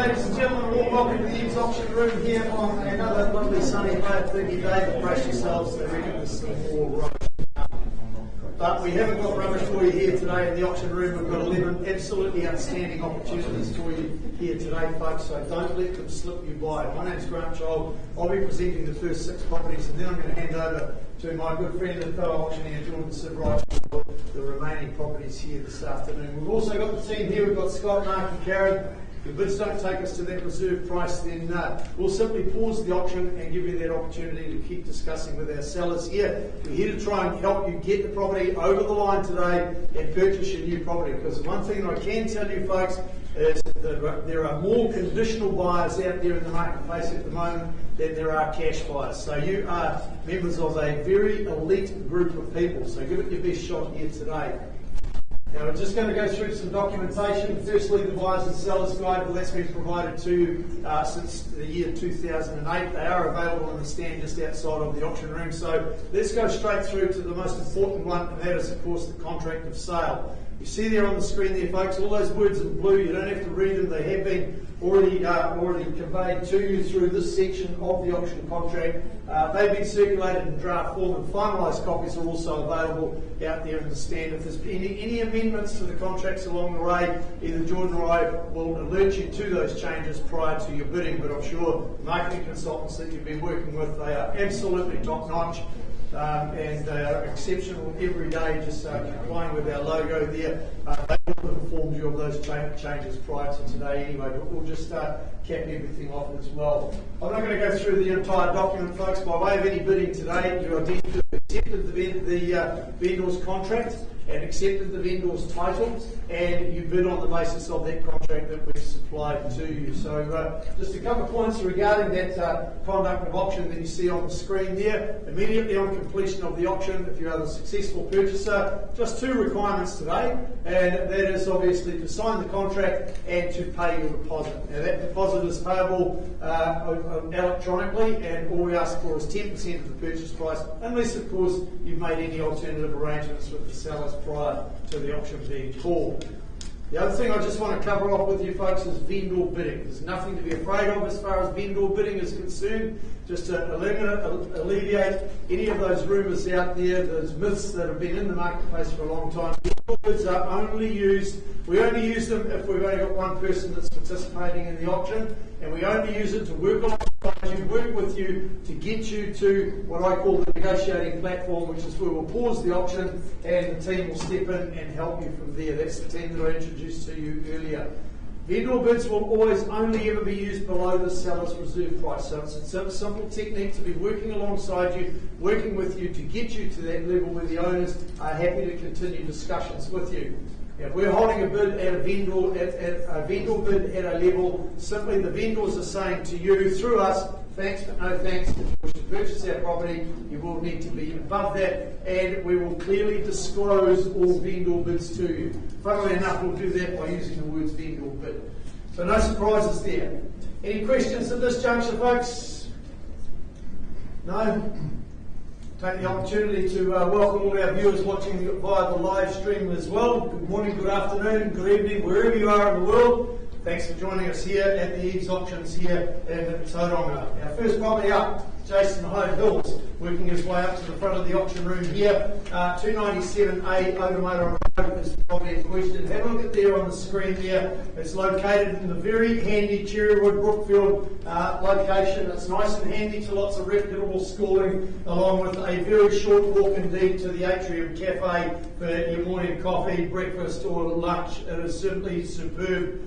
ladies and gentlemen, warm welcome to the EVES auction room here on another lovely sunny May 30 day. Brace yourselves, they're ready to see more rubbish. But we haven't got rubbish for you here today in the auction room. We've got 11 absolutely outstanding opportunities for you here today, folks, so don't let them slip you by. My name's Grant Child. I'll be presenting the first 6 properties, and then I'm going to hand over to my good friend and fellow auctioneer, Jordan Sidright, for the remaining properties here this afternoon. We've also got the team here. We've got Scott, Mark and Karen. If your bids don't take us to that reserve price, then we'll simply pause the auction and give you that opportunity to keep discussing with our sellers here. We're here to try and help you get the property over the line today and purchase your new property, because the one thing that I can tell you, folks, is that there are more conditional buyers out there in the marketplace at the moment than there are cash buyers. So you are members of a very elite group of people, so give it your best shot here today. Now we're just going to go through some documentation. Firstly, the buyers and sellers guide, well, that's been provided to you since the year 2008. They are available on the stand just outside of the auction room. So let's go straight through to the most important one, and that is, of course, the contract of sale. You see there on the screen there, folks, all those words in blue, you don't have to read them. They have been already conveyed to you through this section of the auction contract. They've been circulated in draft form, and finalised copies are also available out there in the stand. If there's any amendments to the contracts along the way, either Jordan or I will alert you to those changes prior to your bidding, but I'm sure marketing consultants that you've been working with, they are absolutely top-notch. And they are exceptional every day, just complying with our logo there. They will have informed you of those changes prior to today anyway, but we'll just cap everything off as well. I'm not going to go through the entire document, folks. By way of any bidding today, you accepted the vendor's contract and accepted the vendor's title, and you bid on the basis of that contract that we've supplied to you. So just a couple of points regarding that conduct of auction that you see on the screen there. Immediately on completion of the auction, if you are the successful purchaser, just 2 requirements today, and that is obviously to sign the contract and to pay your deposit. Now that deposit is payable electronically, and all we ask for is 10% of the purchase price, unless of course you've made any alternative arrangements with the sellers prior to the auction being called. The other thing I just want to cover off with you folks is vendor bidding. There's nothing to be afraid of as far as vendor bidding is concerned. Just to alleviate any of those rumours out there, those myths that have been in the marketplace for a long time. Vendor bids are only used, we only use them if we've only got one person that's participating in the auction, and we only use it to work alongside you, work with you to get you to what I call the negotiating platform, which is where we'll pause the auction and the team will step in and help you from there. That's the team that I introduced to you earlier. Vendor bids will always only ever be used below the seller's reserve price. So it's a simple technique to be working alongside you, working with you to get you to that level where the owners are happy to continue discussions with you. If we're holding a bid at a vendor bid at a level, simply the vendors are saying to you through us, thanks but no thanks. If you wish to purchase our property, you will need to be above that, and we will clearly disclose all vendor bids to you. Funnily enough, we'll do that by using the words vendor bid. So no surprises there. Any questions at this juncture, folks? No? Take the opportunity to welcome all our viewers watching via the live stream as well. Good morning, good afternoon, good evening, wherever you are in the world. Thanks for joining us here at the EVES auctions here in Tauranga. Our first property up, Jason Hyde Hills, working his way up to the front of the auction room here. 297A Otamoto Road is the property in question. Have a look at there on the screen there. It's located in the very handy Cherrywood Brookfield location. It's nice and handy to lots of reputable schooling, along with a very short walk indeed to the Atrium Cafe for your morning coffee, breakfast or lunch. It is certainly superb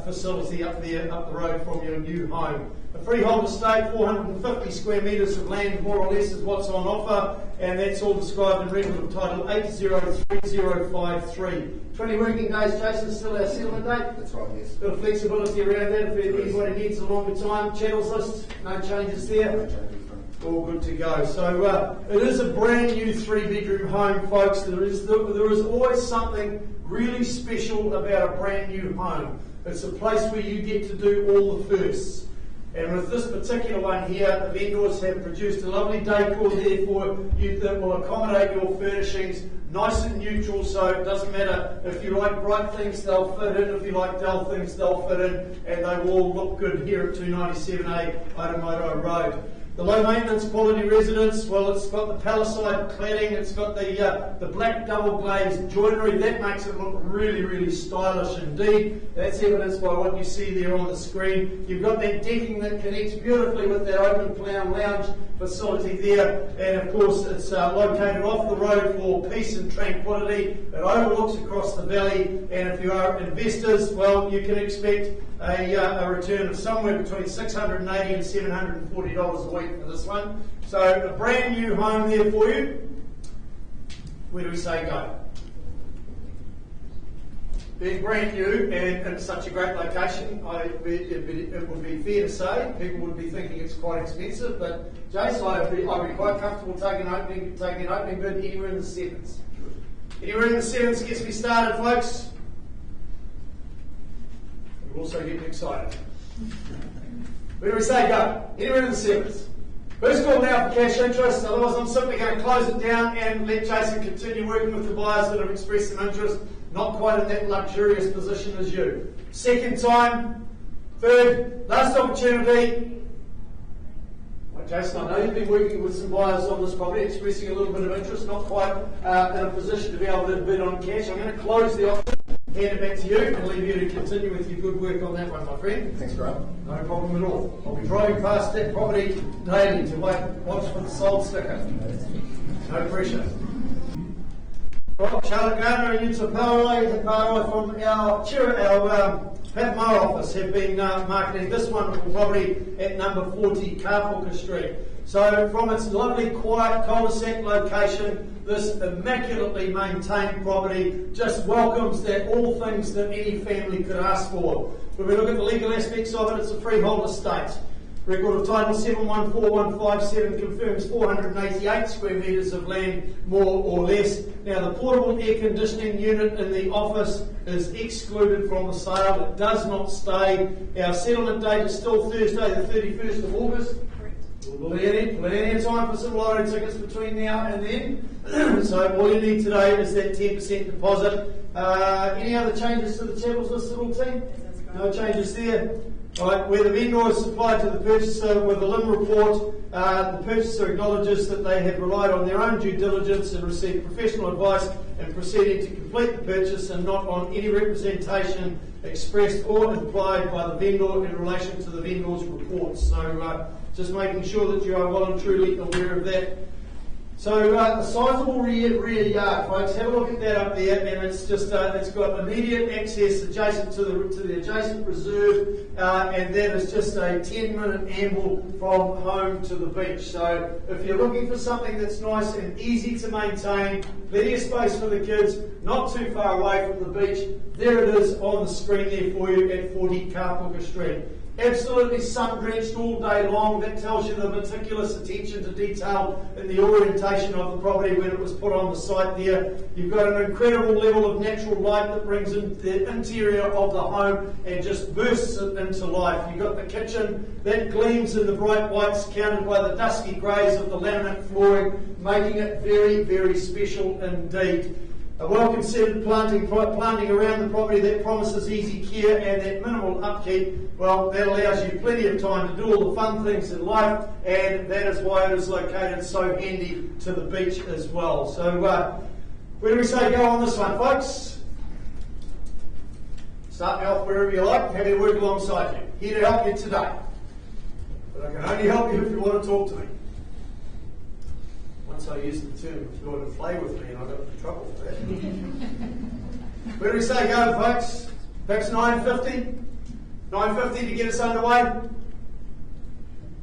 facility up there, up the road from your new home. A freehold estate, 450 square metres of land, more or less, is what's on offer, and that's all described in Record Title 803053. 20 working days, Jason, still our settlement date? That's right, yes. Bit of flexibility around that if anybody needs a longer time. Channels list, no changes there? No changes. All good to go. So it is a brand new 3-bedroom home, folks. There is always something really special about a brand new home. It's a place where you get to do all the firsts. And with this particular one here, the vendors have produced a lovely decor there for you that will accommodate your furnishings, nice and neutral, so it doesn't matter if you like bright things, they'll fit in, if you like dull things, they'll fit in, and they will all look good here at 297A Papamoa Road. The low maintenance quality residence, well, it's got the palisade cladding, it's got the black double glazed joinery. That makes it look really, really stylish indeed. That's evidenced by what you see there on the screen. You've got that decking that connects beautifully with that open plan lounge facility there, and of course it's located off the road for peace and tranquility. It overlooks across the valley, and if you are investors, well, you can expect a return of somewhere between $680 and $740 a week for this one. So a brand new home there for you. Where do we say go? Being brand new and in such a great location, it would be fair to say people would be thinking it's quite expensive, but Jason, I'd be quite comfortable taking an opening bid anywhere in the sevens. Anywhere in the sevens gets me started, folks. We're also getting excited. Where do we say go? Anywhere in the sevens. First call now for cash interest, otherwise I'm simply going to close it down and let Jason continue working with the buyers that have expressed some interest, not quite in that luxurious position as you. Second time, third, last opportunity. Well, Jason, I know you've been working with some buyers on this property, expressing a little bit of interest, not quite in a position to be able to bid on cash. I'm going to close the option. Hand it back to you and leave you to continue with your good work on that one, my friend. Thanks, Graham. No problem at all. I'll be driving past that property daily to watch for the sold sticker. No pressure. Well, Charlotte Gardner and Yuta Papamoa from our Papamoa office have been marketing this wonderful property at number 40 Kapooka Street. So from its lovely, quiet, cul-de-sac location, this immaculately maintained property just welcomes all things that any family could ask for. When we look at the legal aspects of it, it's a freehold estate. Record of title 714157 confirms 488 square metres of land, more or less. Now, the portable air conditioning unit in the office is excluded from the sale. It does not stay. Our settlement date is still Thursday, the 31st of August. Plenty of time for some lottery tickets between now and then. So all you need today is that 10% deposit. Any other changes to the channels listed, all team? No changes there. Right, where the vendor is supplied to the purchaser with a LIM report, the purchaser acknowledges that they have relied on their own due diligence and received professional advice in proceeding to complete the purchase and not on any representation expressed or implied by the vendor in relation to the vendor's reports. So just making sure that you are well and truly aware of that. So a sizable rear yard, folks. Have a look at that up there, and it's just it's got immediate access adjacent to the adjacent reserve, and that is just a 10-minute amble from home to the beach. So if you're looking for something that's nice and easy to maintain, plenty of space for the kids, not too far away from the beach, there it is on the screen there for you at 40 Kapooka Street. Absolutely sun-drenched all day long. That tells you the meticulous attention to detail in the orientation of the property when it was put on the site there. You've got an incredible level of natural light that brings in the interior of the home and just bursts it into life. You've got the kitchen that gleams in the bright whites, countered by the dusky greys of the laminate flooring, making it very, very special indeed. A well-considered planting around the property that promises easy care and that minimal upkeep, well, that allows you plenty of time to do all the fun things in life, and that is why it is located so handy to the beach as well. So, where do we say go on this one, folks? Start me off wherever you like. Happy to work alongside you. Here to help you today. But I can only help you if you want to talk to me. Once I used the term, if you want to play with me, and I got into trouble for that. Where do we say go, folks? Perhaps 9:50? 9:50 to get us underway?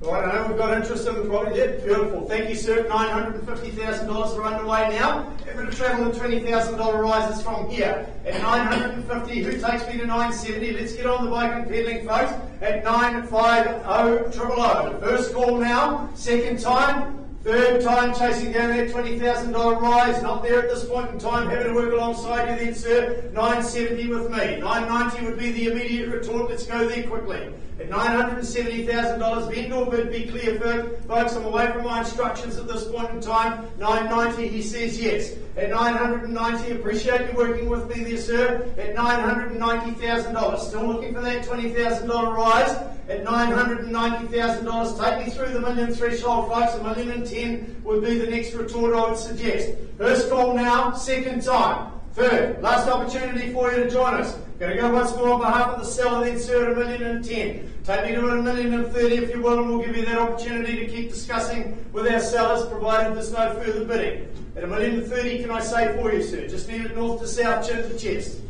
Right, I know we've got interest in the property. Yeah, beautiful. Thank you, sir. $950,000 are underway now. If we're to travel the $20,000 rises from here. At $950, who takes me to $970? Let's get on the bike and pedaling, folks. At $950,000. First call now. Second time. Third time chasing down that $20,000 rise, not there at this point in time, happy to work alongside you then, sir. 970 with me. 990 would be the immediate retort. Let's go there quickly. At $970,000, vendor bid, be clear, folks. I'm away from my instructions at this point in time. 990, he says yes. At 990, appreciate you working with me there, sir. At $990,000, still looking for that $20,000 rise. At $990,000, take me through the million threshold, folks. $1,010,000 would be the next retort I would suggest. First call now, second time. Third, last opportunity for you to join us. Going to go once more on behalf of the seller then, sir, at $1,010,000. Take me to $1,030,000 if you will, and we'll give you that opportunity to keep discussing with our sellers, provided there's no further bidding. At $1,030,000, can I say for you, sir? Just need it north to south, chin to chest.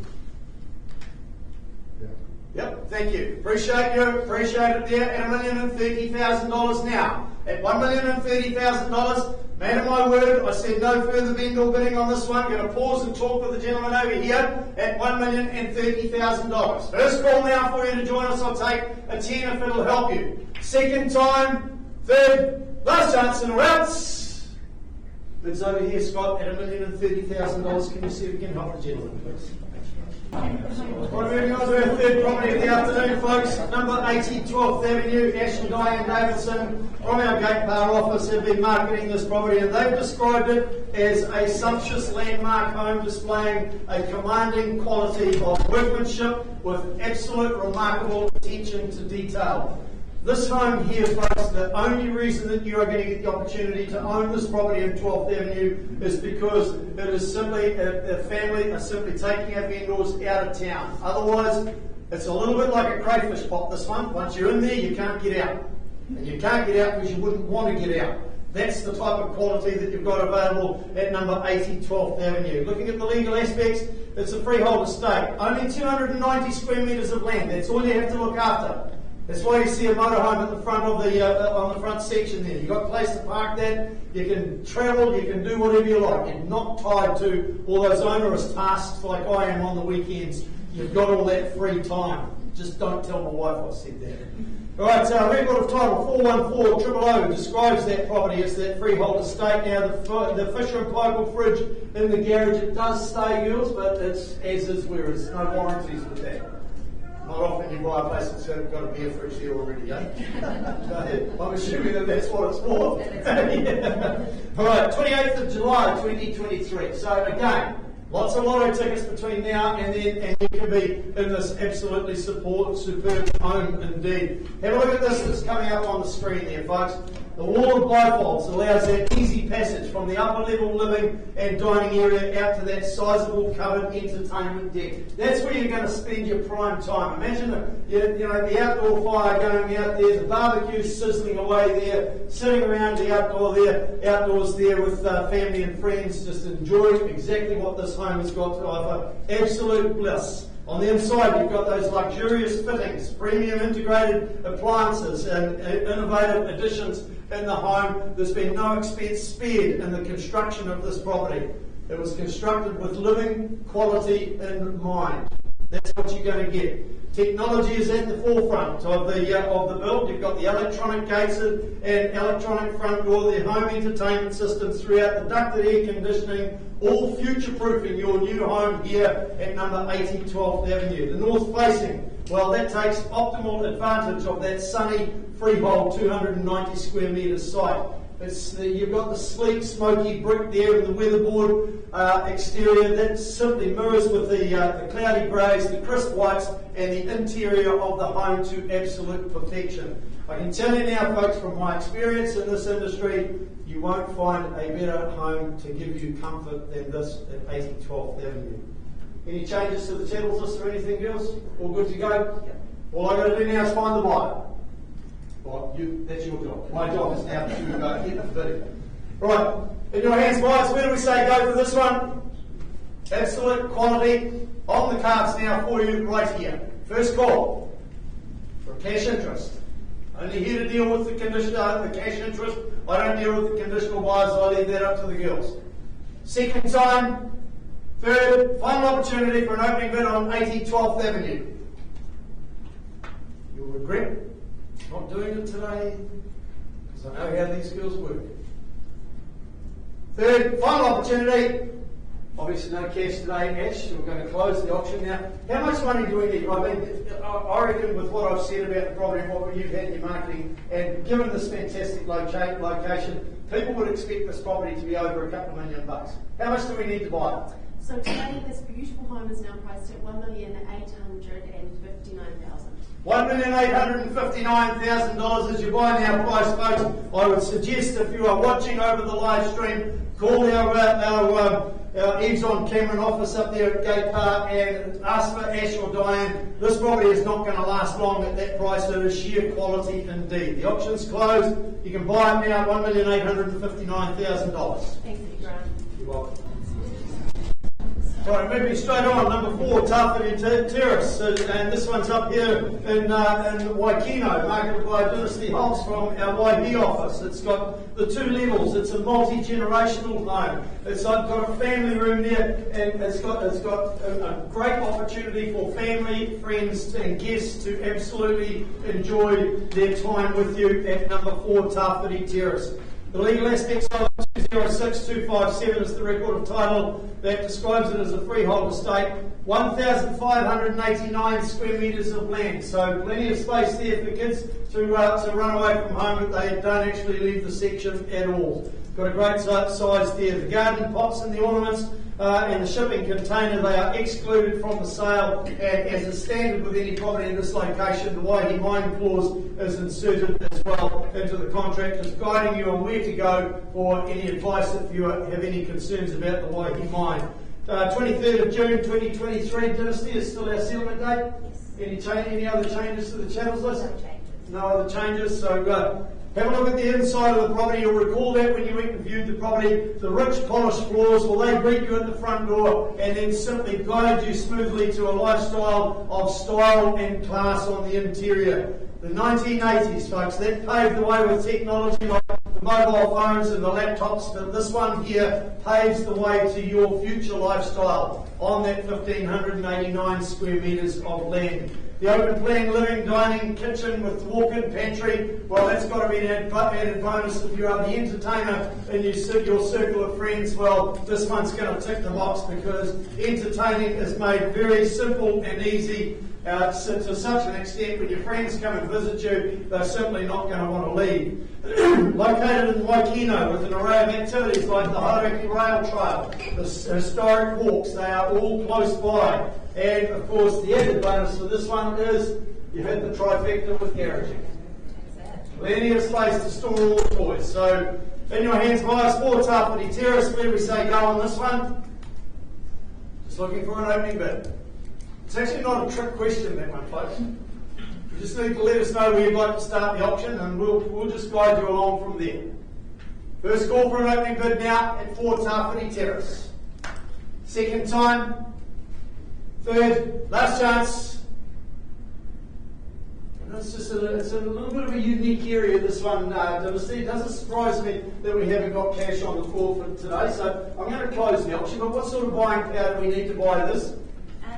Yep, thank you. Appreciate you. Appreciate it there. At $1,030,000 now. At $1,030,000, man of my word, I said no further vendor bidding on this one. Going to pause and talk with the gentleman over here at $1,030,000. First call now for you to join us. I'll take a 10 if it'll help you. Second time, third, last chance and we're out. Bids over here, Scott, at $1,030,000. Can you see if we can help the gentleman, please? Right, moving on to our third property of the afternoon, folks. Number 80 12th Avenue, Ash and Diane Davidson from our Gate Bar office have been marketing this property, and they've described it as a sumptuous landmark home displaying a commanding quality of workmanship with absolute remarkable attention to detail. This home here, folks, the only reason that you are going to get the opportunity to own this property in 12th Avenue is because it is simply, a family are simply taking our vendors out of town. Otherwise, it's a little bit like a crayfish pot, this one. Once you're in there, you can't get out. And you can't get out because you wouldn't want to get out. That's the type of quality that you've got available at number 80 12th Avenue. Looking at the legal aspects, it's a freehold estate. Only 290 square metres of land. That's all you have to look after. That's why you see a motorhome at the front of the on the front section there. You've got a place to park that. You can travel. You can do whatever you like. You're not tied to all those onerous tasks like I am on the weekends. You've got all that free time. Just don't tell my wife I said that. All right, so record of title 414000 describes that property as that freehold estate. Now, the Fisher and Paykel fridge in the garage, it does stay yours, but it's as is, whereas no warranties with that. Not often you buy a place that's got a beer fridge here already, eh? I'm assuming that that's what it's for. Yeah. All right, 28th of July 2023. So again, lots of lotto tickets between now and then, and you can be in this absolutely superb home indeed. Have a look at this that's coming up on the screen there, folks. The wall of bifolds allows that easy passage from the upper level living and dining area out to that sizable covered entertainment deck. That's where you're going to spend your prime time. Imagine the outdoor fire going out there, the barbecue sizzling away there, sitting around the outdoors there with family and friends, just enjoying exactly what this home has got to offer. Absolute bliss. On the inside, you've got those luxurious fittings, premium integrated appliances, and innovative additions in the home. There's been no expense spared in the construction of this property. It was constructed with living quality in mind. That's what you're going to get. Technology is at the forefront of the build. You've got the electronic gates and electronic front door, the home entertainment systems throughout, the ducted air conditioning, all future-proofing your new home here at number 80 12th Avenue. The north facing, well, that takes optimal advantage of that sunny freehold 290 square metres site. You've got the sleek, smoky brick there and the weatherboard exterior that simply mirrors with the cloudy greys, the crisp whites, and the interior of the home to absolute perfection. I can tell you now, folks, from my experience in this industry, you won't find a better home to give you comfort than this at 80 12th Avenue. Any changes to the titles list or anything else? All good to go? Yep. All I've got to do now is find the buyer. Well, that's your job. My job is now to hit the bidding. Right, in your hands, buyers, where do we say go for this one? Absolute quality on the cards now for you right here. First call for cash interest. Only here to deal with the cash interest. I don't deal with the conditional buyers, I leave that up to the girls. Second time, third, final opportunity for an opening bid on 80 12th Avenue. You'll regret not doing it today, because I know how these girls work. Third, final opportunity. Obviously no cash today, Ash. We're going to close the auction now. How much money do we need? I mean, I reckon with what I've said about the property and what you've had in your marketing, and given this fantastic location, people would expect this property to be over a couple of $1 million. How much do we need to buy it? So today, this beautiful home is now priced at $1,859,000. $1,859,000 is your buy now price, folks. I would suggest if you are watching over the live stream, call our EVES on Cameron office up there at Gate Park and ask for Ash or Diane. This property is not going to last long at that price. It is sheer quality indeed. The auction's closed. You can buy it now at $1,859,000. Thanks, Grant. You're welcome. Right, moving straight on, number 4, Tauranga Terrace, and this one's up here in Waikino, marketed by Dynasty Holmes from our Waihi office. It's got the 2 levels. It's a multi-generational home. It's got a family room there, and it's got a great opportunity for family, friends, and guests to absolutely enjoy their time with you at number 4, Tauranga Terrace. The legal aspects of 206257 is the record of title that describes it as a freehold estate. 1,589 square metres of land, so plenty of space there for kids to run away from home, but they don't actually leave the section at all. Got a great size there. The garden pots and the ornaments and the shipping container, they are excluded from the sale, and as is standard with any property in this location, the Waihi mine clause is inserted as well into the contract, just guiding you on where to go for any advice if you have any concerns about the Waihi mine. 23rd of June 2023, Dynasty is still our settlement date. Yes. Any other changes to the channels list? No changes. No other changes, so have a look at the inside of the property. You'll recall that when you went and viewed the property, the rich polished floors, well, they greet you at the front door and then simply guide you smoothly to a lifestyle of style and class on the interior. The 1980s, folks, that paved the way with technology like the mobile phones and the laptops, but this one here paves the way to your future lifestyle on that 1,589 square metres of land. The open plan living, dining, kitchen with walk-in pantry, well, that's got to be an added bonus if you are the entertainer in your circle of friends. Well, this one's going to tick the box because entertaining is made very simple and easy to such an extent when your friends come and visit you, they're simply not going to want to leave. Located in Waikino with an array of activities like the Hauraki Rail Trail, the historic walks, they are all close by. And of course the added bonus for this one is you hit the trifecta with garaging. Plenty of space to store all the toys. So in your hands by us for Tauranga Terrace, where we say go on this one? Just looking for an opening bid. It's actually not a trick question, that one, folks. You just need to let us know where you'd like to start the auction and we'll just guide you along from there. First call for an opening bid now at 4 Tauranga Terrace. Second time. Third, last chance. And it's a little bit of a unique area, this one, Dynasty. It doesn't surprise me that we haven't got cash on the floor for today, so I'm going to close the auction, but what sort of buying power do we need to buy this?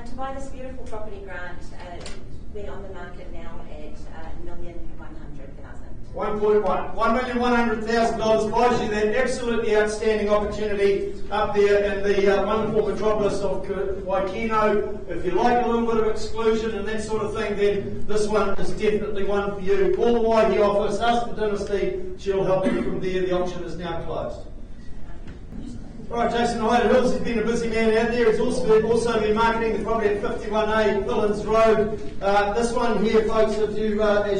To buy this beautiful property, Grant, we're on the market now at $1,100,000. 1,100,000 buys you that absolutely outstanding opportunity up there in the wonderful metropolis of Waikino. If you like a little bit of exclusion and that sort of thing, then this one is definitely one for you. Call the Waihi office, ask for Dynasty, she'll help you from there. The auction is now closed. Right, Jason Hyder Hills has been a busy man out there. He's also been marketing the property at 51A Pillins Road. This one here, folks, as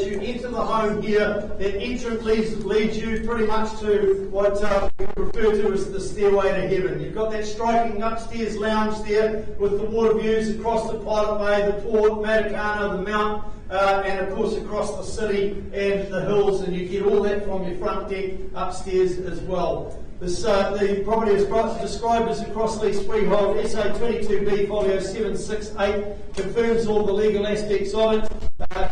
you enter the home here, that entrance leads you pretty much to what we refer to as the stairway to heaven. You've got that striking upstairs lounge there with the water views across the Pilot Bay, the port, Matakana, the mount, and of course across the city and the hills, and you get all that from your front deck upstairs as well. The property is described as a cross-lease freehold. SA 22B folio 768 confirms all the legal aspects of it.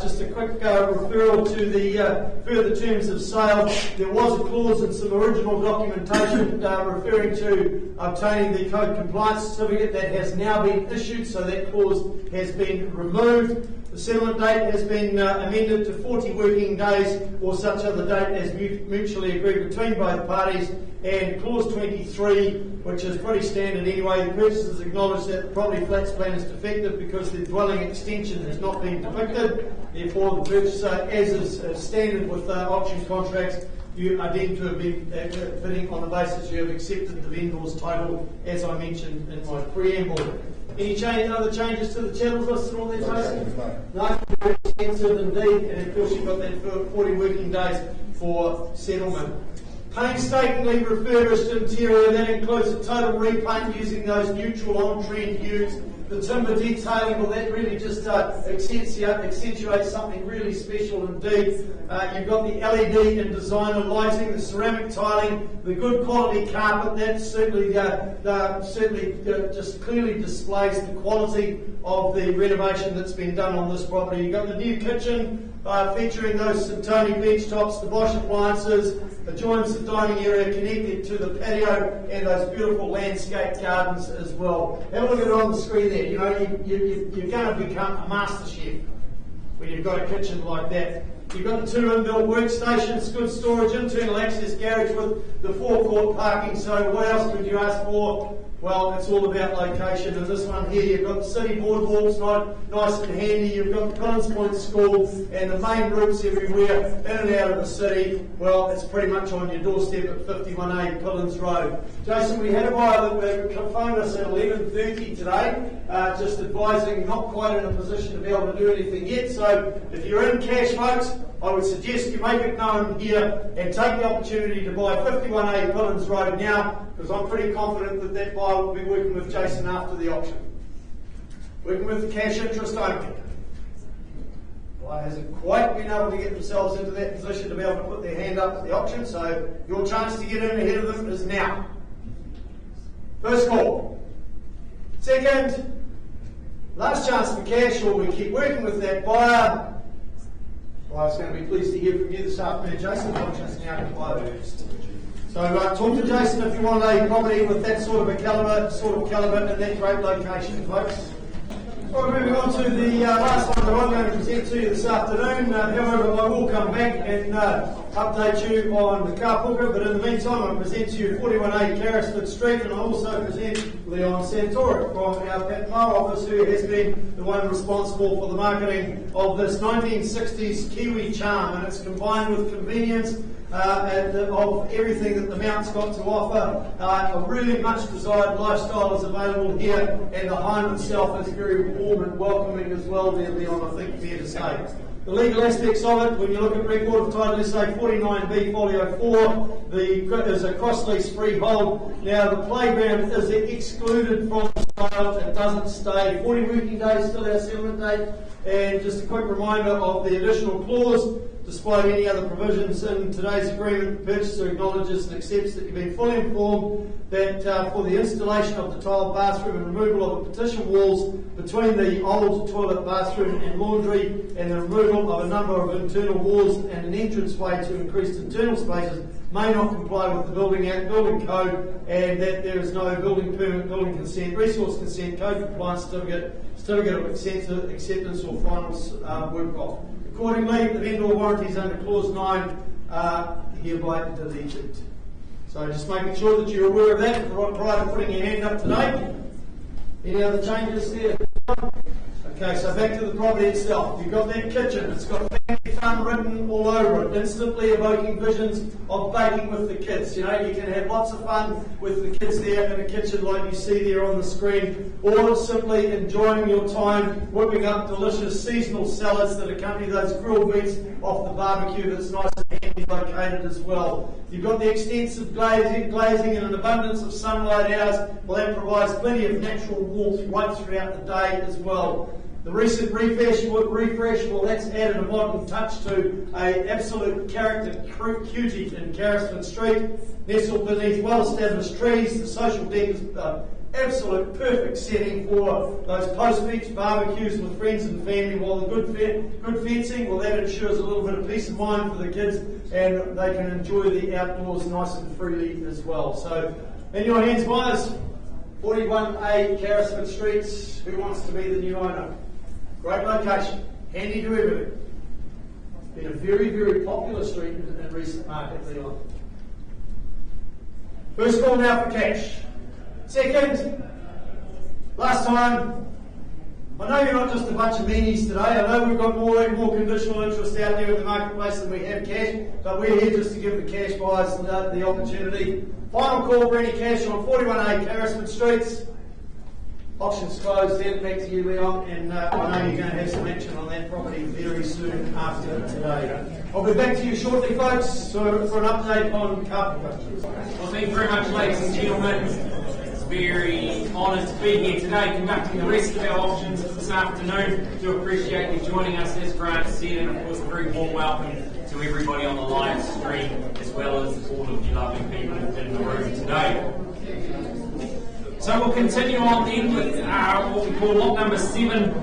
Just a quick referral to the further terms of sale. There was a clause in some original documentation referring to obtaining the code compliance certificate that has now been issued, so that clause has been removed. The The settlement date has been amended to 40 working days or such other date as mutually agreed between both parties. And clause 23, which is pretty standard anyway, the purchasers acknowledge that the property flats plan is defective because the dwelling extension has not been depicted. Therefore, the purchaser, as is standard with option contracts, you are deemed to have been bidding on the basis you have accepted the vendor's title, as I mentioned in my preamble. Any other changes to the channels listed on there, Jason? No, very extensive indeed, and of course you've got that 40 working days for settlement. Painstakingly refurbished interior, that includes a total repaint using those neutral on-trend hues. The timber detailing, well, that really just accentuates something really special indeed. You've got the LED and designer lighting, the ceramic tiling, the good quality carpet. That certainly just clearly displays the quality of the renovation that's been done on this property. You've got the new kitchen featuring those Sintoni bench tops, the Bosch appliances, adjoins the dining area connected to the patio, and those beautiful landscape gardens as well. Have a look at it on the screen there. You know, you're going to become a master chef when you've got a kitchen like that. You've got the 2 inbuilt workstations, good storage, internal access garage with the forecourt parking. So what else could you ask for? Well, it's all about location. And this one here, you've got the city boardwalks, nice and handy. You've got the Collins Point School and the main routes everywhere in and out of the city. Well, it's pretty much on your doorstep at 51A Pillins Road. Jason, we had a buyer that phoned us at 11:30 today, just advising not quite in a position to be able to do anything yet. So if you're in cash, folks, I would suggest you make it known here and take the opportunity to buy 51A Pillins Road now, because I'm pretty confident that that buyer will be working with Jason after the auction. Working with the cash interest only. Buyer hasn't quite been able to get themselves into that position to be able to put their hand up at the auction, so your chance to get in ahead of them is now. First call. Second, last chance for cash, or we keep working with that buyer. Buyer's going to be pleased to hear from you this afternoon, Jason. I'm just now to buy first. So talk to Jason if you want a property with that sort of calibre and that great location, folks. All right, moving on to the last one that I'm going to present to you this afternoon. However, I will come back and update you on the car booker, but in the meantime, I'll present to you 41A Carrisford Street, and I'll also present Leon Santora from our Papamoa office, who has been the one responsible for the marketing of this 1960s Kiwi charm, and it's combined with convenience of everything that the Mount's got to offer. A really much desired lifestyle is available here, and the home itself is very warm and welcoming as well there, Leon, I think fair to say. The legal aspects of it, when you look at record of title, let's say 49B folio 4, is a cross-lease freehold. Now, the playground is excluded from the sale, it doesn't stay. 40 working days, still our settlement date. And just a quick reminder of the additional clause. Despite any other provisions in today's agreement, the purchaser acknowledges and accepts that you've been fully informed that for the installation of the tiled bathroom and removal of the partition walls between the old toilet, bathroom and laundry, and the removal of a number of internal walls and an entranceway to increased internal spaces may not comply with the Building Act, Building Code, and that there is no building permit, building consent, resource consent, code compliance certificate of acceptance or final work off. Accordingly, the vendor warranties under Clause 9 are hereby deleted. So just making sure that you're aware of that prior to putting your hand up today. Any other changes there? Okay, so back to the property itself. You've got that kitchen. It's got family fun written all over it, instantly evoking visions of baking with the kids. You know, you can have lots of fun with the kids there in a kitchen like you see there on the screen, or simply enjoying your time whipping up delicious seasonal salads that accompany those grilled meats off the barbecue that's nice and handy located as well. You've got the extensive glazing and an abundance of sunlight hours. Well, that provides plenty of natural warmth right throughout the day as well. The recent refresh, well, that's added a modern touch to an absolute character cutie in Carrisford Street. Nestled beneath well-established trees, the social deck is absolute perfect setting for those post-beach barbecues with friends and family, while the good fencing, well, that ensures a little bit of peace of mind for the kids, and they can enjoy the outdoors nice and freely as well. So, in your hands, buyers, 41A Carrisford Street, who wants to be the new owner? Great location. handy to everything. It's been a very, very popular street in recent market, Leon. First call now for cash. Second, last time, I know you're not just a bunch of meanies today. I know we've got more conditional interest out there in the marketplace than we have cash, but we're here just to give the cash buyers the opportunity. Final call for any cash on 41A Carrisford Streets. Auction's closed then. Back to you, Leon, and I know you're going to have some action on that property very soon after today. I'll be back to you shortly, folks, for an update on carpenter. Well, thank you very much, ladies and gentlemen. Very honoured to be here today conducting the rest of our auctions this afternoon. Do appreciate you joining us, as Grant said, and of course a very warm welcome to everybody on the live stream, as well as all of you lovely people in the room today. So we'll continue on then with what we call lot number 7,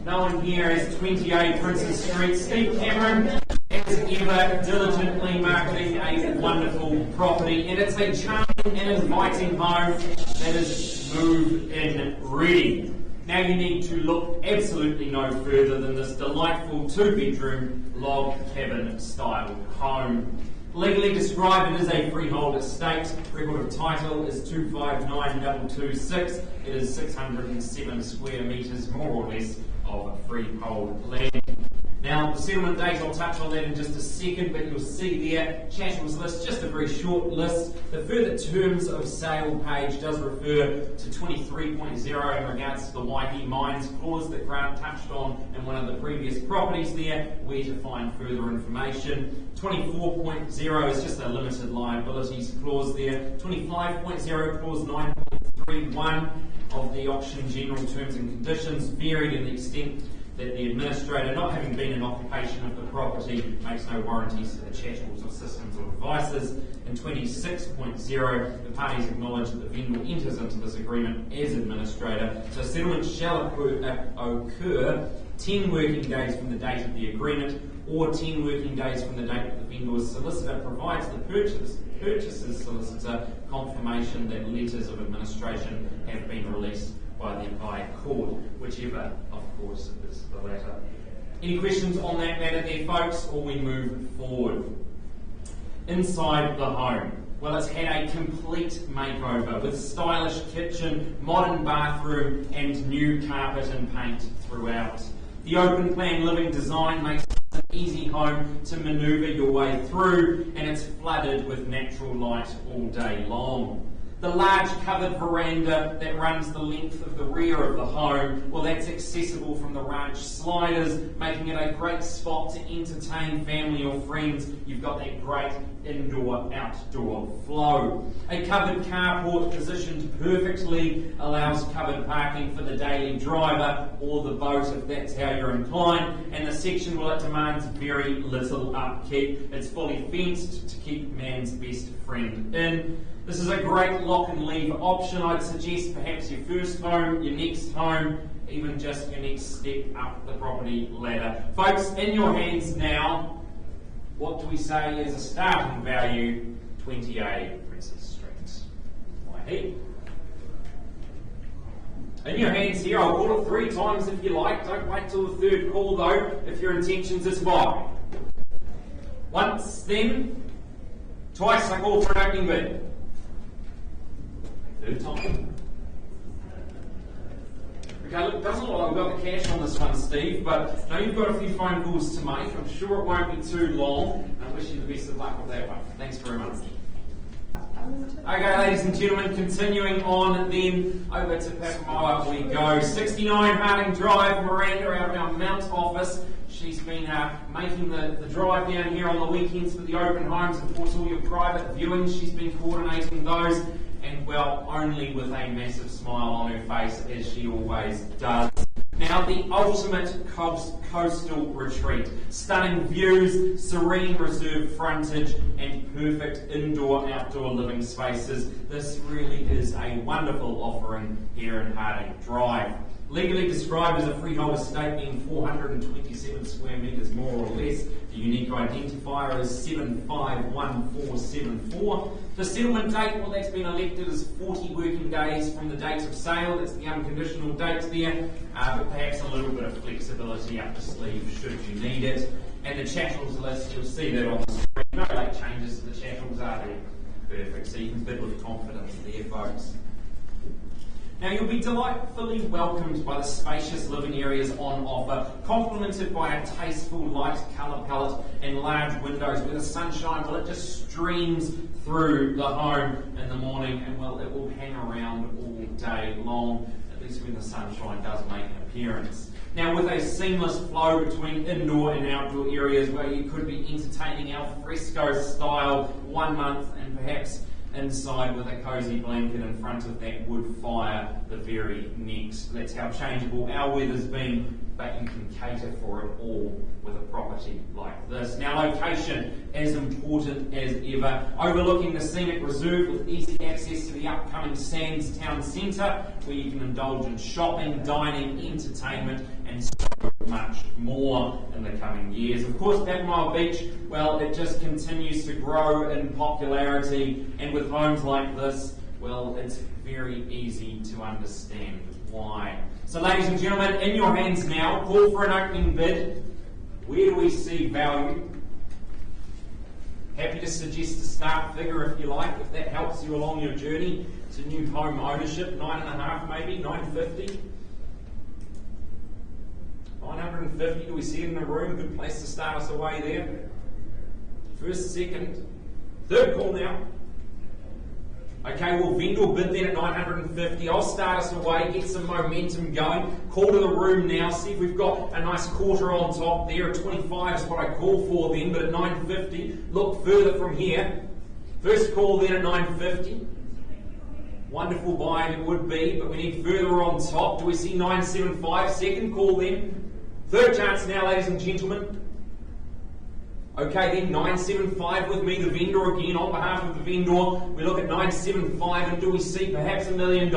known here as 28 Princes Street. Steve Cameron, as ever, diligently marketing a wonderful property, and it's a charming and inviting home that is move-in ready. Now you need to look absolutely no further than this delightful 2-bedroom log cabin style home. Legally described, it is a freehold estate. Record of title is 259226. It is 607 square metres, more or less, of freehold land. Now, the settlement date, I'll touch on that in just a second, but you'll see there, Chattel's list, just a very short list. The further terms of sale page does refer to 23.0 in regards to the Waihi Mines clause that Grant touched on in one of the previous properties there, where to find further information. 24.0 is just a limited liabilities clause there. 25.0 clause 9.31 of the auction general terms and conditions, varied in the extent that the administrator, not having been in occupation of the property, makes no warranties to the chattels or systems or devices. In 26.0, the parties acknowledge that the vendor enters into this agreement as administrator, so settlement shall occur 10 working days from the date of the agreement, or 10 working days from the date that the vendor's solicitor provides the purchaser's solicitor confirmation that letters of administration have been released by the High Court, whichever, of course, is the latter. Any questions on that matter there, folks, or we move forward? Inside the home. Well, it's had a complete makeover with stylish kitchen, modern bathroom, and new carpet and paint throughout. The open plan living design makes it an easy home to manoeuvre your way through, and it's flooded with natural light all day long. The large covered veranda that runs the length of the rear of the home, well, that's accessible from the ranch sliders, making it a great spot to entertain family or friends. You've got that great indoor-outdoor flow. A covered carport positioned perfectly allows covered parking for the daily driver or the boat if that's how you're inclined, and the section, well, it demands very little upkeep. It's fully fenced to keep man's best friend in. This is a great lock and leave option. I'd suggest perhaps your first home, your next home, even just your next step up the property ladder. Folks, in your hands now, what do we say is a starting value? 28 Princess Street, Waihi. In your hands here, I'll call it 3 times if you like. Don't wait till the third call though, if your intentions is buy. Once then, twice I call for an opening bid. Third time. Okay, look, it doesn't look like we've got the cash on this one, Steve, but I know you've got a few phone calls to make. I'm sure it won't be too long. I wish you the best of luck with that one. Thanks very much. Okay, ladies and gentlemen, continuing on then over to Papamoa we go. 69 Harding Drive, Miranda, our Mount office. She's been making the drive down here on the weekends for the open homes, of course all your private viewings. She's been coordinating those, and well, only with a massive smile on her face, as she always does. Now, the ultimate coastal retreat. Stunning views, serene reserve frontage, and perfect indoor-outdoor living spaces. This really is a wonderful offering here in Harding Drive. Legally described as a freehold estate, being 427 square metres more or less. The unique identifier is 751474. The settlement date, well, that's been elected as 40 working days from the date of sale. That's the unconditional date there, but perhaps a little bit of flexibility up the sleeve should you need it. And the chattels list, you'll see that on the screen. No late changes to the chattels, are there? Perfect, so you can bid with confidence there, folks. Now you'll be delightfully welcomed by the spacious living areas on offer, complemented by a tasteful light colour palette and large windows where the sunshine, well, it just streams through the home in the morning, and well, it will hang around all day long, at least when the sunshine does make an appearance. Now with a seamless flow between indoor and outdoor areas where you could be entertaining al fresco style 1 month and perhaps inside with a cosy blanket in front of that wood fire the very next. That's how changeable our weather's been, but you can cater for it all with a property like this. Now location, as important as ever, overlooking the scenic reserve with easy access to the upcoming Sands Town Centre, where you can indulge in shopping, dining, entertainment and so much more in the coming years. Of course, Papamoa Beach, well, it just continues to grow in popularity, and with homes like this, well, it's very easy to understand why. So ladies and gentlemen, in your hands now, call for an opening bid. Where do we see value? Happy to suggest a start figure if you like, if that helps you along your journey to new home ownership. 9.5 maybe, 950. 950, do we see it in the room? Good place to start us away there. First, second, third call now. Okay, we'll vendor bid then at 950. I'll start us away, get some momentum going. Call to the room now, see if we've got a nice quarter on top there. 25 is what I call for then, but at 950, look further from here. First call then at 950. Wonderful buy it would be, but we need further on top. Do we see 975? Second call then. Third chance now, ladies and gentlemen. Okay, then 975 with me, the vendor again, on behalf of the vendor. We look at 975 and do we see perhaps $1 million?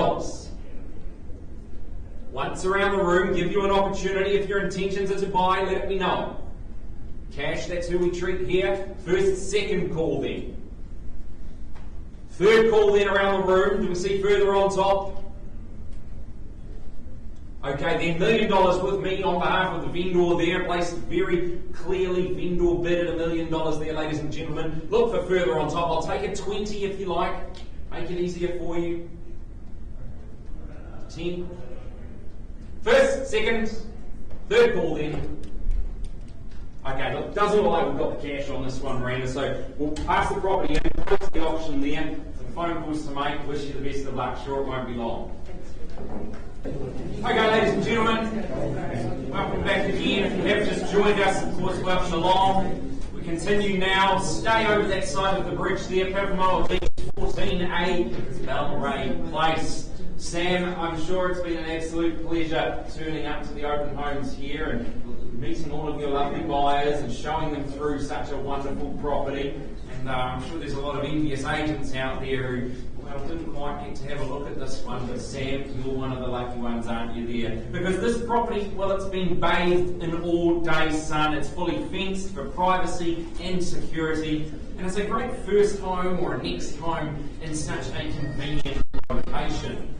Once around the room, give you an opportunity. If your intentions are to buy, let me know. Cash, that's who we treat here. First, second call then. Third call then around the room. Do we see further on top? Okay, then $1 million with me on behalf of the vendor there, placed very clearly, vendor bid at $1 million there, ladies and gentlemen. Look for further on top. I'll take a 20 if you like. Make it easier for you. 10. First, second, third call then. Okay, look, doesn't look like we've got the cash on this one, Miranda, so we'll pass the property in, close the auction there. Some phone calls to make. Wish you the best of luck. Sure, it won't be long. Okay, ladies and gentlemen, welcome back again. If you have just joined us, of course, welcome along. We continue now. Stay over that side of the bridge there, Papamoa Beach 14A, Balmoral Place. Sam, I'm sure it's been an absolute pleasure turning up to the open homes here and meeting all of your lovely buyers and showing them through such a wonderful property. And I'm sure there's a lot of envious agents out there who didn't quite get to have a look at this one, but Sam, you're one of the lucky ones, aren't you there? Because this property, well, it's been bathed in all-day sun. It's fully fenced for privacy and security, and it's a great first home or a next home in such a convenient location.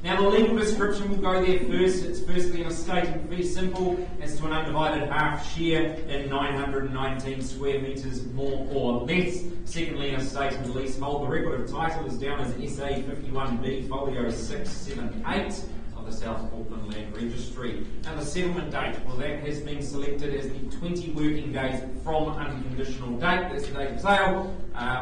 Now the legal description will go there first. It's firstly an estate in fee simple as to an undivided half share in 919 square metres more or less. Secondly, an estate in leasehold. The record of title is down as SA 51B folio 678 of the South Auckland Land Registry. Now the settlement date, well, that has been selected as the 20 working days from unconditional date. That's the date of sale,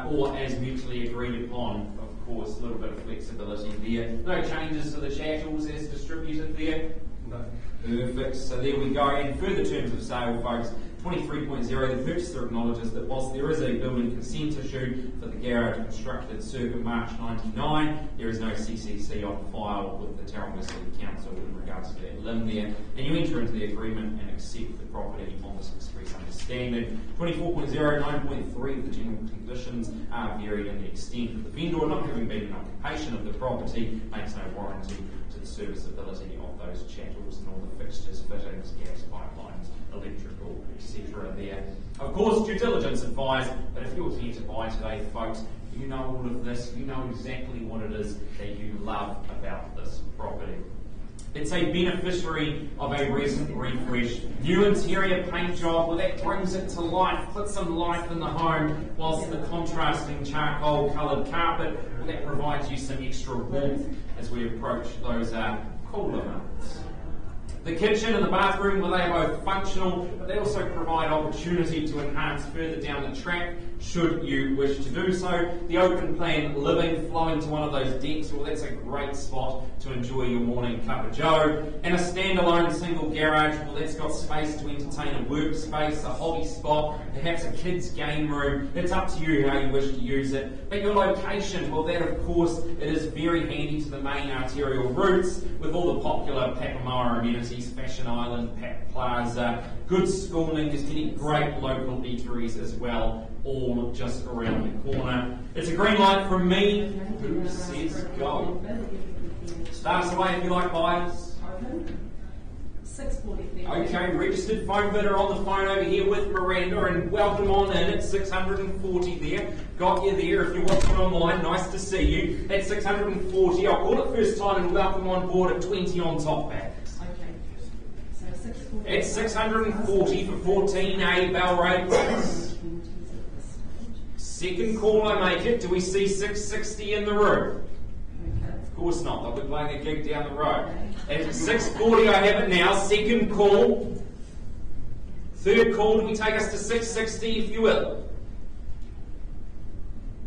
or as mutually agreed upon. Of course, a little bit of flexibility there. No changes to the chattels as distributed there. No. Perfect. So there we go. And further terms of sale, folks. 23.0, the purchaser acknowledges that whilst there is a building consent issue for the garage constructed circa March 99, there is no CCC on file with the Tauranga City Council in regards to that limb there. And you enter into the agreement and accept the property on this express understanding. 24.0, 9.3 of the general conditions are varied in the extent of the vendor not having been in occupation of the property makes no warranty to the serviceability of those chattels and all the fixtures, fittings, gas pipelines, electrical, etc. there. Of course, due diligence advised, but if you're here to buy today, folks, you know all of this, you know exactly what it is that you love about this property. It's a beneficiary of a recent refresh. New interior paint job, well, that brings it to life, puts some life in the home, whilst the contrasting charcoal coloured carpet, well, that provides you some extra warmth as we approach those cooler months. The kitchen and the bathroom, well, they are both functional, but they also provide opportunity to enhance further down the track should you wish to do so. The open plan living flowing to one of those decks, well, that's a great spot to enjoy your morning cup of joe. And a standalone single garage, well, that's got space to entertain a workspace, a hobby spot, perhaps a kid's game room. It's up to you how you wish to use it. But your location, well, that of course, it is very handy to the main arterial routes with all the popular Papamoa amenities, Fashion Island, Pat Plaza, good schooling, there's many great local eateries as well, all just around the corner. It's a green light from me. Who says go? Start us away if you like, buyers. 640. Okay, registered phone bidder on the phone over here with Miranda, and welcome on in at 640 there. Got you there. If you're watching online, nice to see you. At 640, I'll call it first time and welcome on board at 20 on top back. So 640. It's 640 for 14A bell rate. Second call I make it. Do we see 660 in the room? Of course not. They'll be playing a gig down the road. At 640 I have it now. Second call. Third call. Do we take us to 660 if you will?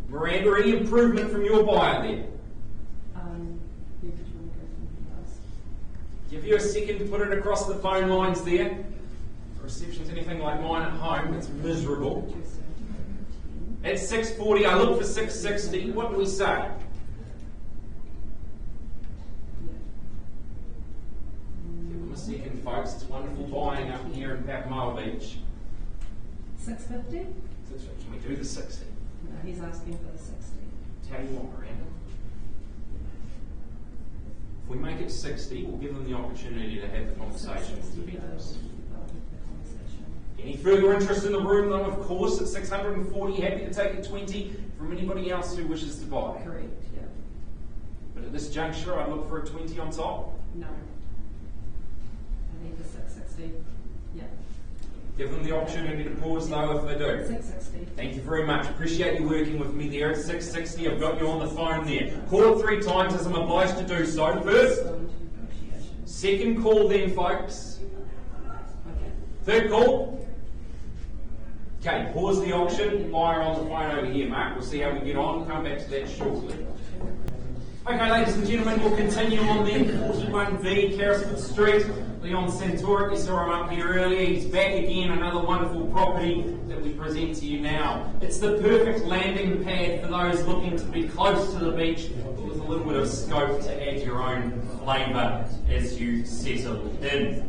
Miranda, any improvement from your buyer there? Give you a second to put it across the phone lines there. If reception's anything like mine at home, it's miserable. At 640, I look for 660. What do we say? Give them a second, folks. It's wonderful buying up here in Papamoa Beach. 650? Can we do the 60? No, he's asking for the 60. Tell you what, Miranda. If we make it 60, we'll give them the opportunity to have the conversation with the vendors. Any further interest in the room, though, of course, at 640, happy to take a 20 from anybody else who wishes to buy. Correct, yeah. But at this juncture, I look for a 20 on top. No. I need the 660. Yeah. Give them the opportunity to pause, though, if they do. 660. Thank you very much. Appreciate you working with me there at 660. I've got you on the phone there. Call it 3 times as I'm obliged to do so. First, second call then, folks. Okay. Third call. Okay, pause the auction. Buyer on the phone over here, Mark. We'll see how we get on. We'll come back to that shortly. Okay, ladies and gentlemen, we'll continue on then. 41V, Carrisford Street. Leon Santoric, you saw him up here earlier. He's back again, another wonderful property that we present to you now. It's the perfect landing pad for those looking to be close to the beach, but with a little bit of scope to add your own flavour as you settle in.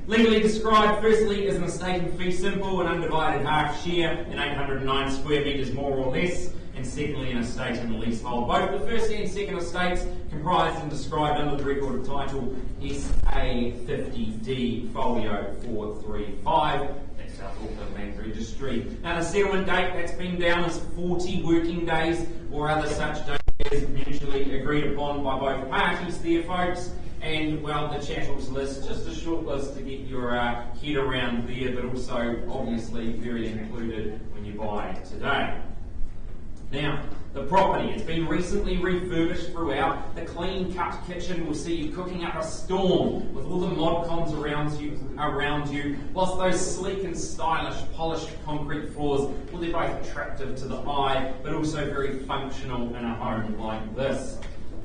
Legally described, firstly, as an estate in fee simple, an undivided half share in 809 square metres more or less, and secondly, an estate in the leasehold. Both the first and second estates comprised and described under the record of title SA50D folio 435. That's our Auckland Land Registry. Now the settlement date, that's been down as 40 working days or other such days as mutually agreed upon by both parties there, folks. And, well, the chattels list, just a short list to get your head around there, but also, obviously, very included when you buy today. Now, the property, it's been recently refurbished throughout. The clean-cut kitchen will see you cooking up a storm with all the mod cons around you, whilst those sleek and stylish polished concrete floors, well, they're both attractive to the eye, but also very functional in a home like this.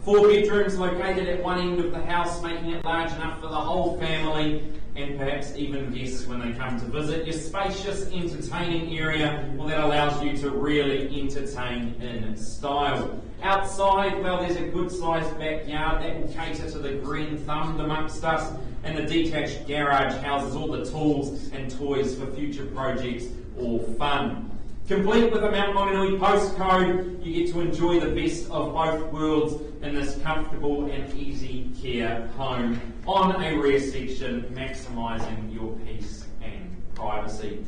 4 bedrooms located at one end of the house, making it large enough for the whole family and perhaps even guests when they come to visit. Your spacious, entertaining area, well, that allows you to really entertain in style. Outside, well, there's a good-sized backyard that will cater to the green thumb amongst us, and the detached garage houses all the tools and toys for future projects or fun. Complete with a Mount Maunganui postcode, you get to enjoy the best of both worlds in this comfortable and easy care home on a rear section, maximising your peace and privacy.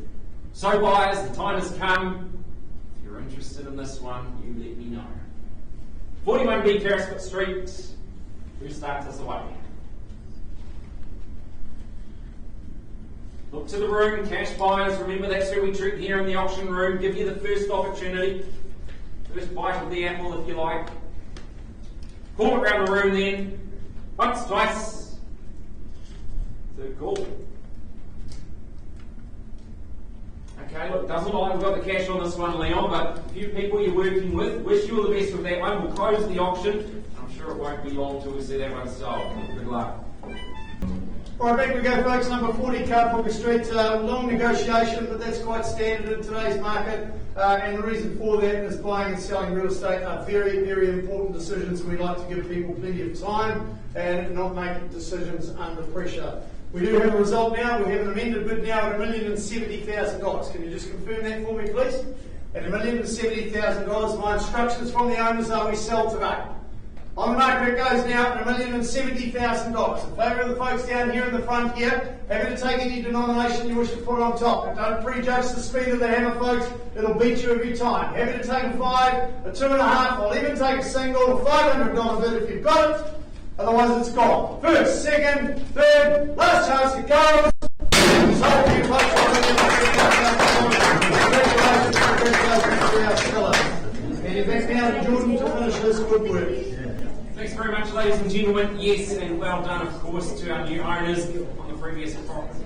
So buyers, the time has come. If you're interested in this one, you let me know. 41B Carrisfoot Street. Who starts us away? Look to the room, cash buyers. Remember, that's who we treat here in the auction room. Give you the first opportunity, first bite of the apple, if you like. Call it around the room then. Once, twice. Third call. Okay, look, doesn't look like we've got the cash on this one, Leon, but a few people you're working with. Wish you all the best with that one. We'll close the auction. I'm sure it won't be long till we see that one sold. Good luck. All right, back we go, folks. Number 40, Carpooka Street. Long negotiation, but that's quite standard in today's market. And the reason for that is buying and selling real estate are very, very important decisions. We like to give people plenty of time and not make decisions under pressure. We do have a result now. We have an amended bid now at $1,070,000. Can you just confirm that for me, please? At $1,070,000. My instructions from the owners are we sell today. On the market it goes now at $1,070,000. In favour of the folks down here in the front here, happy to take any denomination you wish to put on top. But don't prejudge the speed of the hammer, folks. It'll beat you every time. Happy to take a 5, a 2.5, I'll even take a single, a $500 bid if you've got it. Otherwise it's gone. First, second, third, last chance it goes. So you folks congratulations and you're back down to Jordan to finish this good work. Thanks very much, ladies and gentlemen. Yes, and well done, of course, to our new owners on the previous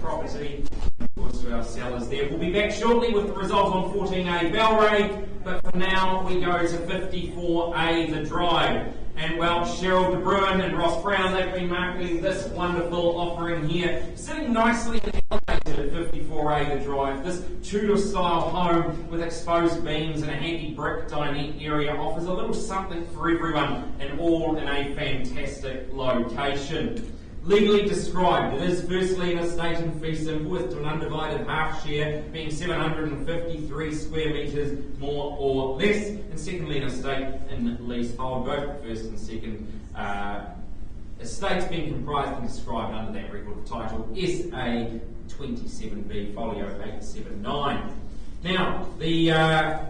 property. Of course, to our sellers there. We'll be back shortly with the result on 14A Belray, but for now we go to 54A The Drive. And well, Cheryl De Bruin and Ross Brown, they've been marketing this wonderful offering here, sitting nicely elevated at 54A The Drive. This Tudor-style home with exposed beams and a handy brick dinette area offers a little something for everyone, and all in a fantastic location. Legally described, it is firstly an estate in fee simple with an undivided half share being 753 square metres more or less, and secondly an estate in leasehold, both first and second estates being comprised and described under that record title SA 27B folio 879. Now, the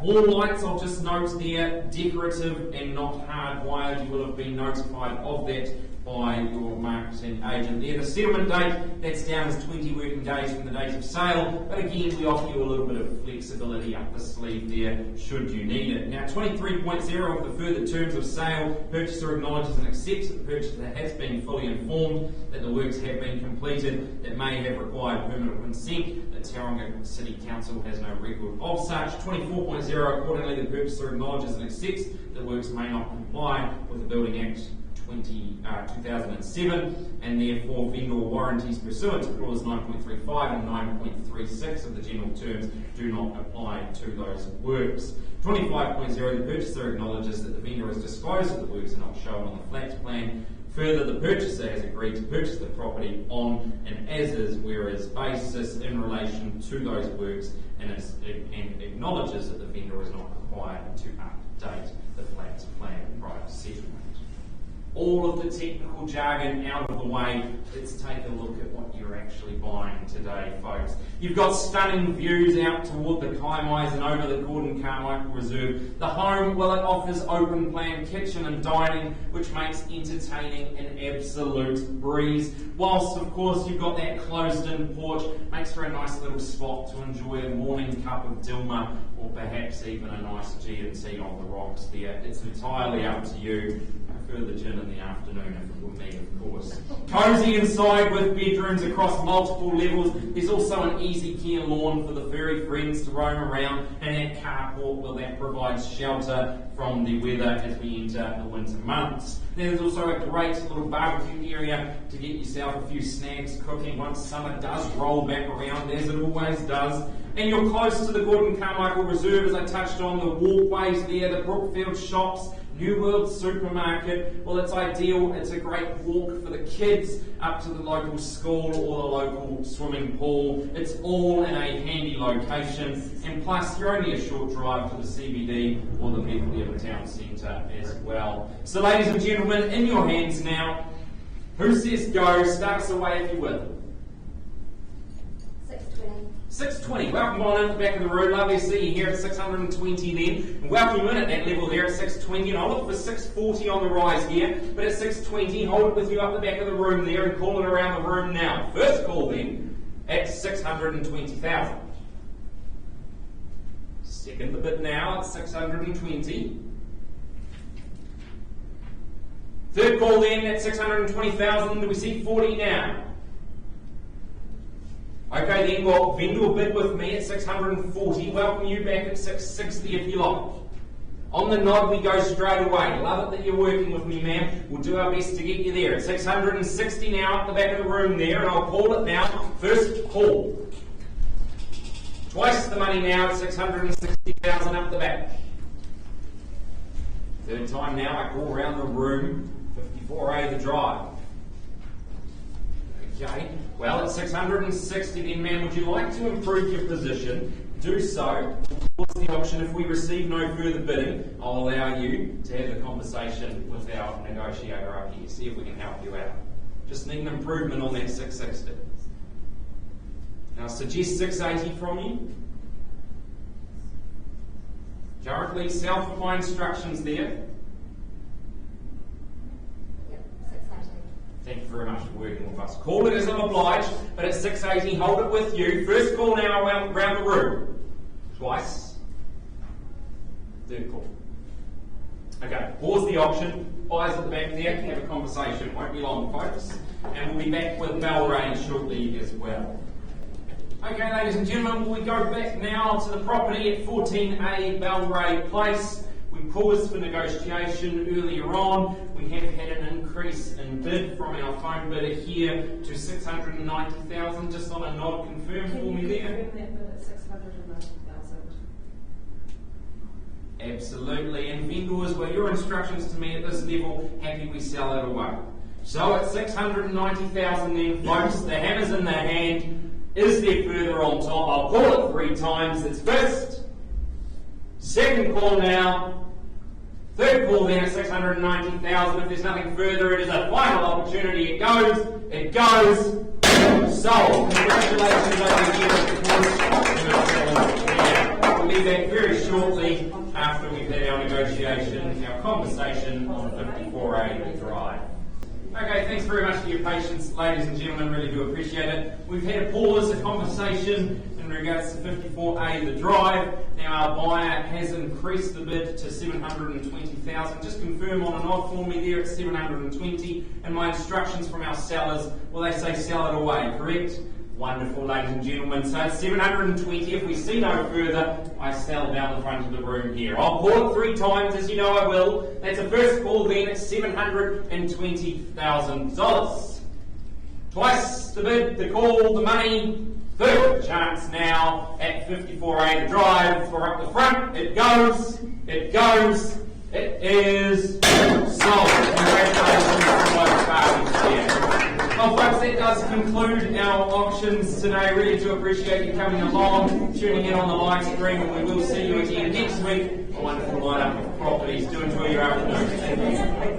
wall lights, I'll just note there, decorative and not hardwired. You will have been notified of that by your marketing agent there. The settlement date, that's down as 20 working days from the date of sale, but again, we offer you a little bit of flexibility up the sleeve there, should you need it. Now, 23.0 of the further terms of sale, purchaser acknowledges and accepts that the purchaser has been fully informed that the works have been completed that may have required permanent consent. The Tauranga City Council has no record of such. 24.0, accordingly, the purchaser acknowledges and accepts that works may not comply with the Building Act 2007, and therefore vendor warranties pursuant to clause 9.35 and 9.36 of the general terms do not apply to those works. 25.0, the purchaser acknowledges that the vendor has disclosed that the works are not shown on the flats plan. Further, the purchaser has agreed to purchase the property on an as-is, whereas basis in relation to those works, and acknowledges that the vendor is not required to update the flats plan prior to settlement. All of the technical jargon out of the way, let's take a look at what you're actually buying today, folks. You've got stunning views out toward the Kaimais and over the Gordon Carmichael Reserve. The home, well, it offers open plan kitchen and dining, which makes entertaining an absolute breeze. Whilst, of course, you've got that closed-in porch, makes for a nice little spot to enjoy a morning cup of Dilma, or perhaps even a nice G&T on the rocks there. It's entirely up to you. The gin in the afternoon if it were me, of course. Cosy inside with bedrooms across multiple levels. There's also an easy care lawn for the furry friends to roam around, and that carport, well, that provides shelter from the weather as we enter the winter months. There's also a great little barbecue area to get yourself a few snacks cooking once summer does roll back around, as it always does. And you're close to the Gordon Carmichael Reserve, as I touched on, the walkways there, the Brookfield shops, New World Supermarket. Well, it's ideal. It's a great walk for the kids up to the local school or the local swimming pool. It's all in a handy location, and plus you're only a short drive to the CBD or the Bethlehem Town Centre as well. So, ladies and gentlemen, in your hands now. Who says go? Start us away if you will. 620. 620, welcome on in at the back of the room. Lovely to see you here at 620 then. And welcome you in at that level there at 620. And I'll look for 640 on the rise here, but at 620, hold it with you up the back of the room there and call it around the room now. First call then at 620,000. Second the bid now at 620. Third call then at 620,000. Do we see 40 now? Okay, then well, vendor bid with me at 640. Welcome you back at 660 if you like. On the nod we go straight away. Love it that you're working with me, ma'am. We'll do our best to get you there. At 660 now at the back of the room there, and I'll call it now. First call. Twice the money now at 660,000 up the back. Third time now I call around the room. 54A the drive. Okay, well at 660 then, ma'am, would you like to improve your position? Do so. What's the option? If we receive no further bidding, I'll allow you to have the conversation with our negotiator up here, see if we can help you out. Just need an improvement on that 660. Now suggest 680 from you. Currently, self with my instructions there. Thank you very much for working with us. Call it as I'm obliged, but at 680, hold it with you. First call now around the room. Twice. Third call. Okay, pause the auction. Eyes at the back there, have a conversation. Won't be long, folks. And we'll be back with bell range shortly as well. Okay, ladies and gentlemen, we go back now to the property at 14A Belray Place. We paused for negotiation earlier on. We have had an increase in bid from our phone bidder here to 690,000. Just on a nod, confirm for me there. Confirm that bid at 690,000. Absolutely. And vendors, well, your instructions to me at this level, happy we sell it away. So at 690,000 then, folks, the hammer's in their hand. Is there further on top? I'll call it 3 times. It's first. Second call now. Third call then at 690,000. If there's nothing further, it is a final opportunity. It goes. It goes. Sold. Congratulations over here. We'll be back very shortly after we've had our negotiation, our conversation on 54A Drive. Okay, thanks very much for your patience, ladies and gentlemen. Really do appreciate it. We've had a pause, a conversation in regards to 54A the drive. Now our buyer has increased the bid to 720,000. Just confirm on a nod for me there at 720. And my instructions from our sellers, well, they say sell it away, correct? Wonderful, ladies and gentlemen. So it's 720. If we see no further, I sell down the front of the room here. I'll call it 3 times, as you know I will. That's a first call then at $720,000. Twice the bid, the call, the money. Third chance now at 54A the drive for up the front. It goes. It goes. It is sold. Congratulations to both parties here. Well, folks, that does conclude our auctions today. Really do appreciate you coming along, tuning in on the live stream, and we will see you again next week. A wonderful lineup of properties. Do enjoy your afternoon. Thank you.